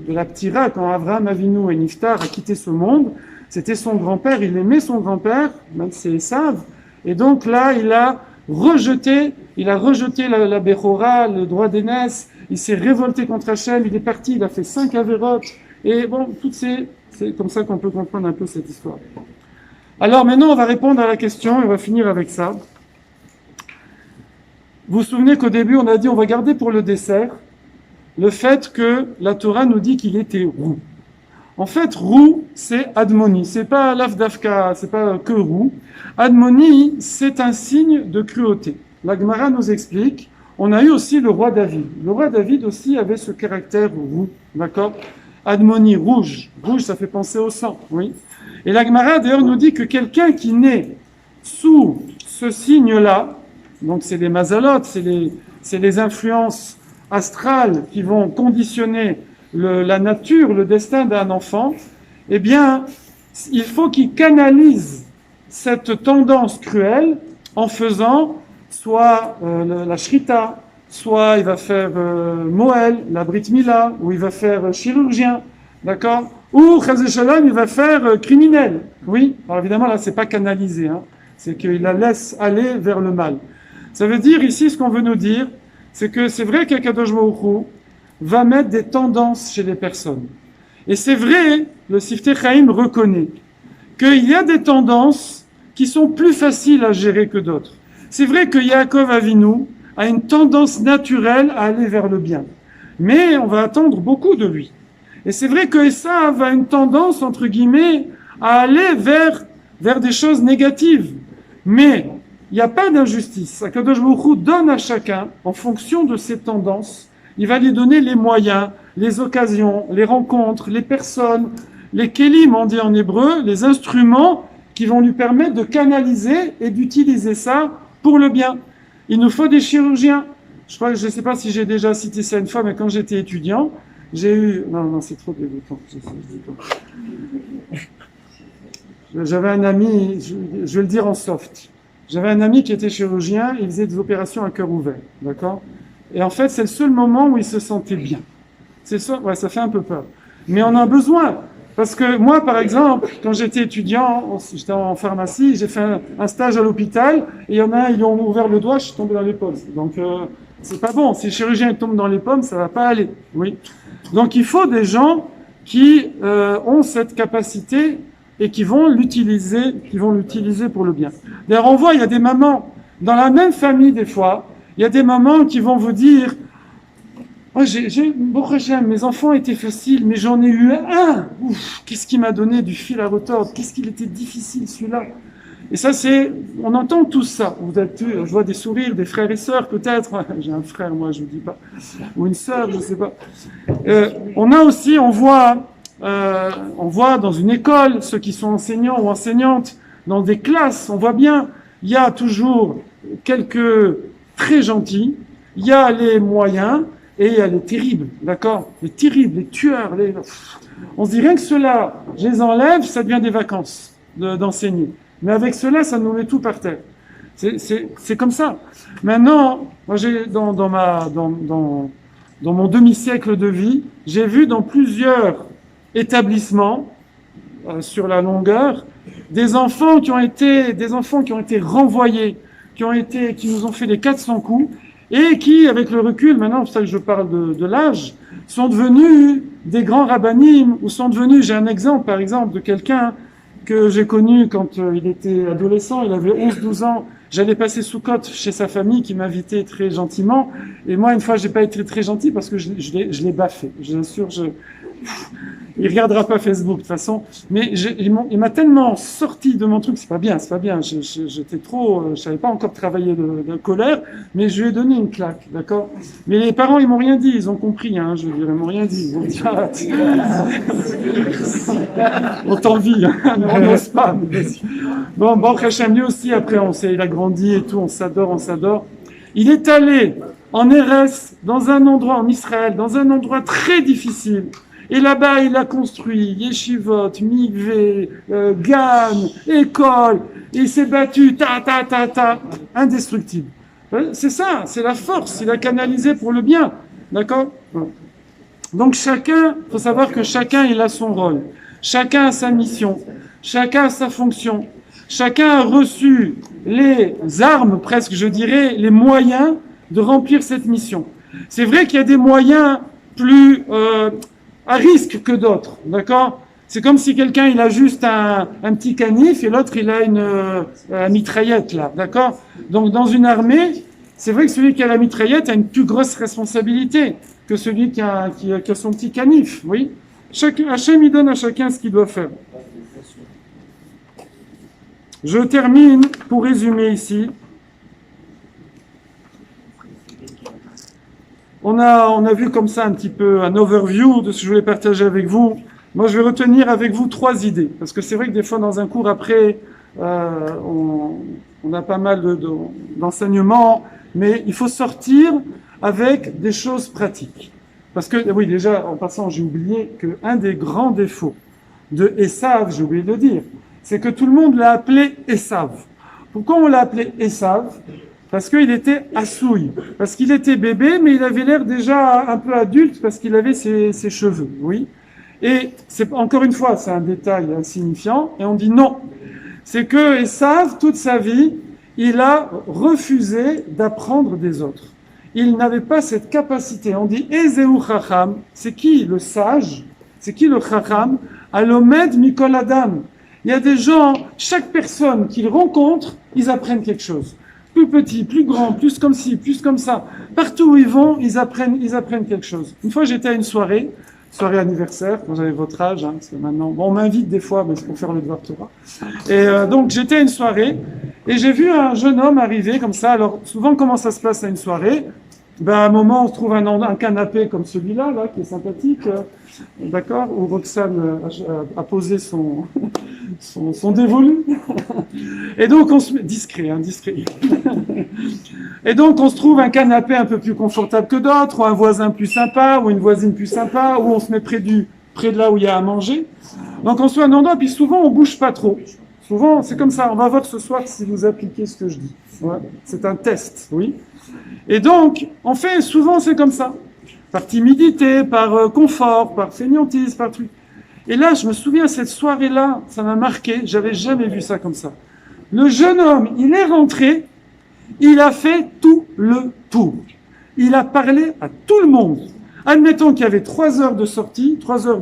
la Ptira, quand Avraham Avinu et Niftar a quitté ce monde, c'était son grand-père, il aimait son grand-père, même c'est Esav, et donc là, il a rejeté la Bechora, le droit d'aînesse, il s'est révolté contre Hachem, il est parti, il a fait 5 avérotes, et bon, c'est comme ça qu'on peut comprendre un peu cette histoire. Alors maintenant, on va répondre à la question, et on va finir avec ça. Vous vous souvenez qu'au début, on a dit, on va garder pour le dessert, le fait que la Torah nous dit qu'il était roux. En fait, roux, c'est Admoni. C'est pas l'Avdavka, c'est pas que roux. Admoni, c'est un signe de cruauté. La Gemara nous explique, on a eu aussi le roi David. Le roi David aussi avait ce caractère roux, d'accord? Admoni, rouge. Rouge, ça fait penser au sang, oui. Et la Gemara, d'ailleurs, nous dit que quelqu'un qui naît sous ce signe-là, donc c'est les mazalotes, c'est les influences astrales qui vont conditionner la nature, le destin d'un enfant, eh bien, il faut qu'il canalise cette tendance cruelle en faisant soit la shrita, soit il va faire Moël, la Brit Mila, ou il va faire chirurgien, d'accord? Ou, Chazé Shalom, il va faire criminel. Oui, alors évidemment, là, c'est pas canalisé, hein. C'est qu'il la laisse aller vers le mal. Ça veut dire, ici, ce qu'on veut nous dire, c'est que c'est vrai qu'Akadosh Baruch Hu va mettre des tendances chez les personnes. Et c'est vrai, le Siftei Chaim reconnaît qu'il y a des tendances qui sont plus faciles à gérer que d'autres. C'est vrai que Yaakov Avinu a une tendance naturelle à aller vers le bien. Mais on va attendre beaucoup de lui. Et c'est vrai que Esav a une tendance, entre guillemets, à aller vers des choses négatives. Mais il n'y a pas d'injustice. Akadosh Baruch Hu donne à chacun, en fonction de ses tendances, il va lui donner les moyens, les occasions, les rencontres, les personnes, les kelim, on dit en hébreu, les instruments qui vont lui permettre de canaliser et d'utiliser ça pour le bien. Il nous faut des chirurgiens. Je ne sais pas si j'ai déjà cité ça une fois, mais quand j'étais étudiant, j'ai eu... Non, c'est trop dégoûtant. J'avais un ami, je vais le dire en soft. J'avais un ami qui était chirurgien, il faisait des opérations à cœur ouvert, d'accord? Et en fait, c'est le seul moment où il se sentait bien. Ouais, ça fait un peu peur. Mais on a besoin. Parce que moi, par exemple, quand j'étais étudiant, j'étais en pharmacie, j'ai fait un stage à l'hôpital, et il y en a, ils ont ouvert le doigt, je suis tombé dans les pommes. Donc, c'est pas bon. Si le chirurgien tombe dans les pommes, ça va pas aller. Oui. Donc, il faut des gens qui ont cette capacité et qui vont l'utiliser pour le bien. D'ailleurs, on voit, il y a des mamans, dans la même famille, des fois, il y a des mamans qui vont vous dire, oh, mes enfants étaient faciles, mais j'en ai eu un. Ouf, qu'est-ce qui m'a donné du fil à retordre? Qu'est-ce qu'il était difficile, celui-là? Et ça, on entend tout ça. Je vois des sourires, des frères et sœurs, peut-être. J'ai un frère, moi, je vous dis pas. Ou une sœur, je sais pas. On voit dans une école, ceux qui sont enseignants ou enseignantes, dans des classes, on voit bien, il y a toujours quelques très gentils, il y a les moyens, et il y a les terribles, d'accord? Les terribles, les tueurs, on se dit rien que ceux-là, je les enlève, ça devient des vacances d'enseigner. Mais avec ceux-là, ça nous met tout par terre. C'est comme ça. Maintenant, moi j'ai dans mon demi-siècle de vie, j'ai vu dans plusieurs établissements sur la longueur des enfants qui ont été renvoyés, qui nous ont fait les 400 coups. Et qui, avec le recul, maintenant, c'est pour ça que je parle de l'âge, sont devenus des grands rabbinim, ou sont devenus, j'ai un exemple, par exemple, de quelqu'un que j'ai connu quand il était adolescent, il avait 11-12 ans, j'allais passer Soukot chez sa famille, qui m'invitait très gentiment, et moi, une fois, j'ai pas été très gentil, parce que je l'ai baffé, je vous assure, il regardera pas Facebook de toute façon, mais il m'a tellement sorti de mon truc, c'est pas bien, j'étais trop, je savais pas encore travailler de colère, mais je lui ai donné une claque, d'accord? Mais les parents, ils m'ont rien dit, ils ont compris, hein, je veux dire, ils m'ont rien dit, ils m'ont dit, on t'envie, hein, on n'ose pas. Bon, Hachem, lui aussi, après, il a grandi et tout, on s'adore. Il est allé en RS, dans un endroit en Israël, dans un endroit très difficile. Et là-bas, il a construit yeshivot, mikvé, gan, école. Et il s'est battu, indestructible. C'est ça, c'est la force. Il a canalisé pour le bien. D'accord? Donc faut savoir que chacun, il a son rôle. Chacun a sa mission. Chacun a sa fonction. Chacun a reçu les armes, presque, je dirais, les moyens de remplir cette mission. C'est vrai qu'il y a des moyens plus à risque que d'autres, d'accord? C'est comme si quelqu'un il a juste un petit canif et l'autre il a une mitraillette là, d'accord? Donc dans une armée, c'est vrai que celui qui a la mitraillette a une plus grosse responsabilité que celui qui a son petit canif, oui? Hachem il donne à chacun ce qu'il doit faire. Je termine pour résumer ici. on a vu comme ça un petit peu un overview de ce que je voulais partager avec vous. Moi, je vais retenir avec vous 3 idées, parce que c'est vrai que des fois, dans un cours, après, on a pas mal d'enseignements, mais il faut sortir avec des choses pratiques. Parce que, oui, déjà, en passant, j'ai oublié qu'un des grands défauts de Esav, j'ai oublié de le dire, c'est que tout le monde l'a appelé Esav. Pourquoi on l'a appelé Esav? Parce qu'il était assouille, parce qu'il était bébé, mais il avait l'air déjà un peu adulte, parce qu'il avait ses cheveux, oui. Et c'est encore une fois, c'est un détail insignifiant, et on dit non. C'est que Esav, toute sa vie, il a refusé d'apprendre des autres. Il n'avait pas cette capacité. On dit Ezeu Chacham, c'est qui le sage? C'est qui le Chacham? Alomed Mikol Adam. Il y a des gens, chaque personne qu'ils rencontrent, ils apprennent quelque chose. Plus petit, plus grand, plus comme ci, plus comme ça. Partout où ils vont, ils apprennent quelque chose. Une fois, j'étais à une soirée anniversaire, quand j'avais votre âge, parce que maintenant, bon, on m'invite des fois, mais c'est pour faire le devoir Torah. Et donc, j'étais à une soirée, et j'ai vu un jeune homme arriver comme ça. Alors, souvent, comment ça se passe à une soirée? À un moment, on se trouve un canapé comme celui-là, là, qui est sympathique, d'accord, où Roxane a posé son dévolu. Et donc, on se met discret. Et donc, on se trouve un canapé un peu plus confortable que d'autres, ou un voisin plus sympa, ou une voisine plus sympa, ou on se met près de là où il y a à manger. Donc, on se trouve un endroit, puis souvent, on bouge pas trop. Souvent, c'est comme ça. On va voir ce soir si vous appliquez ce que je dis. Ouais. C'est un test, oui. Et donc, en fait, souvent, c'est comme ça. Par timidité, par confort, par fainéantise, par truc. Et là, je me souviens, cette soirée-là, ça m'a marqué. J'avais jamais vu ça comme ça. Le jeune homme, il est rentré, il a fait tout le tour. Il a parlé à tout le monde. Admettons qu'il y avait 3 heures de sortie, 3 heures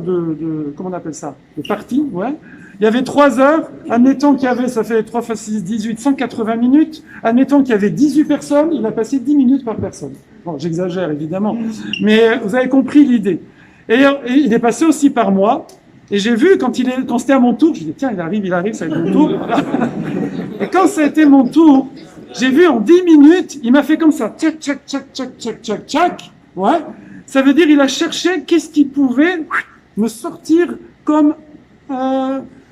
comment on appelle ça? De partie, ouais. Il y avait 3 heures, admettons qu'il y avait, ça fait 3 x 6, 18, 180 minutes, admettons qu'il y avait 18 personnes, il a passé 10 minutes par personne. Bon, j'exagère évidemment, mais vous avez compris l'idée. Et il est passé aussi par moi, et j'ai vu quand c'était à mon tour, je dis tiens, il arrive, ça va être mon tour. Et quand ça a été mon tour, j'ai vu en 10 minutes, il m'a fait comme ça, tchac, tchac, tchac, tchac, tchac, tchac, tchac, ouais. Ça veut dire il a cherché qu'est-ce qui pouvait me sortir comme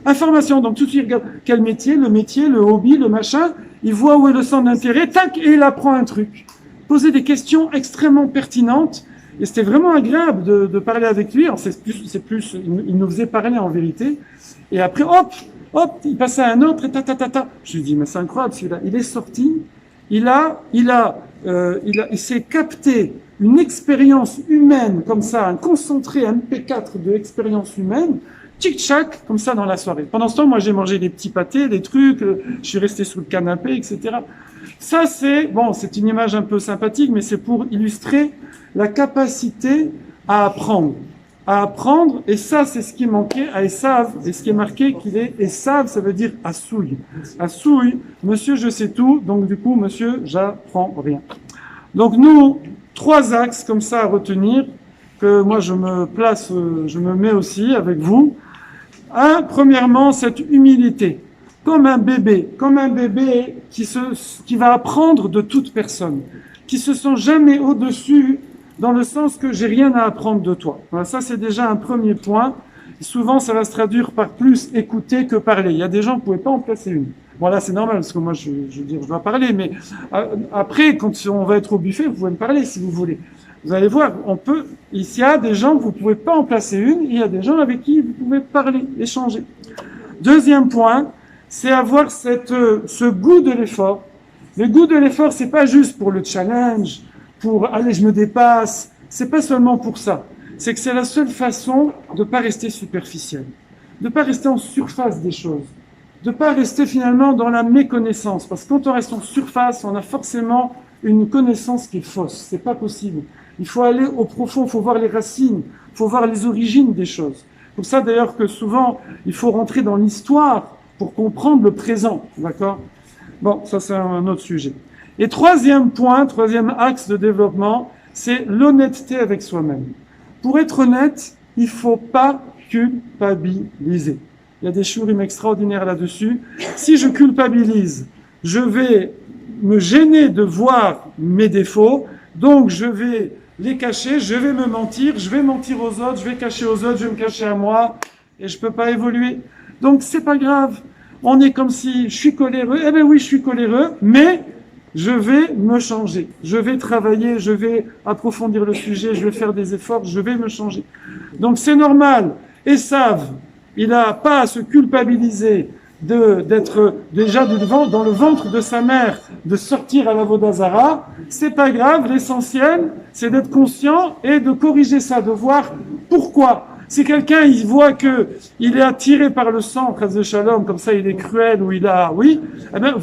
information. Donc tout de suite, il regarde quel métier, le hobby, le machin, il voit où est le centre d'intérêt, tac, et il apprend un truc. Poser des questions extrêmement pertinentes, et c'était vraiment agréable de parler avec lui. Alors il nous faisait parler en vérité, et après, hop, il passait à un autre, et ta. Je lui dis, mais c'est incroyable celui-là. Il est sorti, il s'est capté une expérience humaine comme ça, un concentré MP4 de expérience humaine, tchic-tchac, comme ça dans la soirée. Pendant ce temps, moi j'ai mangé des petits pâtés, des trucs, je suis resté sous le canapé, etc. Ça c'est une image un peu sympathique, mais c'est pour illustrer la capacité à apprendre, et ça c'est ce qui manquait à Esav, et ce qui est marqué qu'il est Esav, ça veut dire assouille. Assouille, monsieur je sais tout, donc du coup monsieur j'apprends rien. Donc nous, 3 axes comme ça à retenir, que moi je me mets aussi avec vous. Premièrement, cette humilité, comme un bébé qui va apprendre de toute personne, qui se sent jamais au-dessus, dans le sens que j'ai rien à apprendre de toi. Voilà, ça c'est déjà un premier point. Et souvent, ça va se traduire par plus écouter que parler. Il y a des gens, vous ne pouvez pas en placer une. Voilà, c'est normal, parce que moi, je dois parler, mais après, quand on va être au buffet, vous pouvez me parler si vous voulez. Vous allez voir, il y a des gens que vous ne pouvez pas en placer une, il y a des gens avec qui vous pouvez parler, échanger. Deuxième point, c'est avoir ce goût de l'effort. Le goût de l'effort, c'est pas juste pour le challenge, pour allez, je me dépasse, c'est pas seulement pour ça. C'est que c'est la seule façon de pas rester superficiel, de pas rester en surface des choses, de pas rester finalement dans la méconnaissance. Parce que quand on reste en surface, on a forcément une connaissance qui est fausse. C'est pas possible. Il faut aller au profond, il faut voir les racines, il faut voir les origines des choses. C'est pour ça d'ailleurs que souvent, il faut rentrer dans l'histoire pour comprendre le présent. D'accord ? Bon, ça c'est un autre sujet. Et troisième axe de développement, c'est l'honnêteté avec soi-même. Pour être honnête, il ne faut pas culpabiliser. Il y a des shurim extraordinaires là-dessus. Si je culpabilise, je vais me gêner de voir mes défauts, donc je vais les cacher, je vais me mentir, je vais mentir aux autres, je vais cacher aux autres, je vais me cacher à moi, et je peux pas évoluer. Donc c'est pas grave. On est comme si je suis coléreux. Eh bien oui, je suis coléreux, mais je vais me changer. Je vais travailler, je vais approfondir le sujet, je vais faire des efforts, je vais me changer. Donc c'est normal. Esav, il n'a pas à se culpabiliser d'être déjà dans le ventre de sa mère, de sortir à la Vodazara. C'est pas grave, l'essentiel, c'est d'être conscient et de corriger ça, de voir pourquoi. Si quelqu'un, il voit que il est attiré par le sang, Chas de Shalom, comme ça il est cruel, ou il a, oui, eh bien,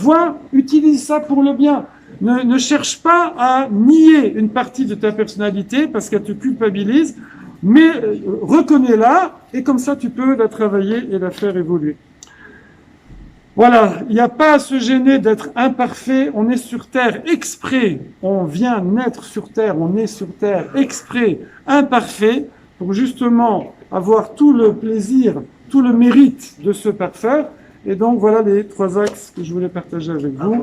utilise ça pour le bien. Ne cherche pas à nier une partie de ta personnalité parce qu'elle te culpabilise, mais reconnais-la, et comme ça tu peux la travailler et la faire évoluer. Voilà, il n'y a pas à se gêner d'être imparfait, on est sur terre exprès, on vient naître sur terre, on est sur terre exprès, imparfait, pour justement avoir tout le plaisir, tout le mérite de se parfaire. Et donc voilà les 3 axes que je voulais partager avec vous.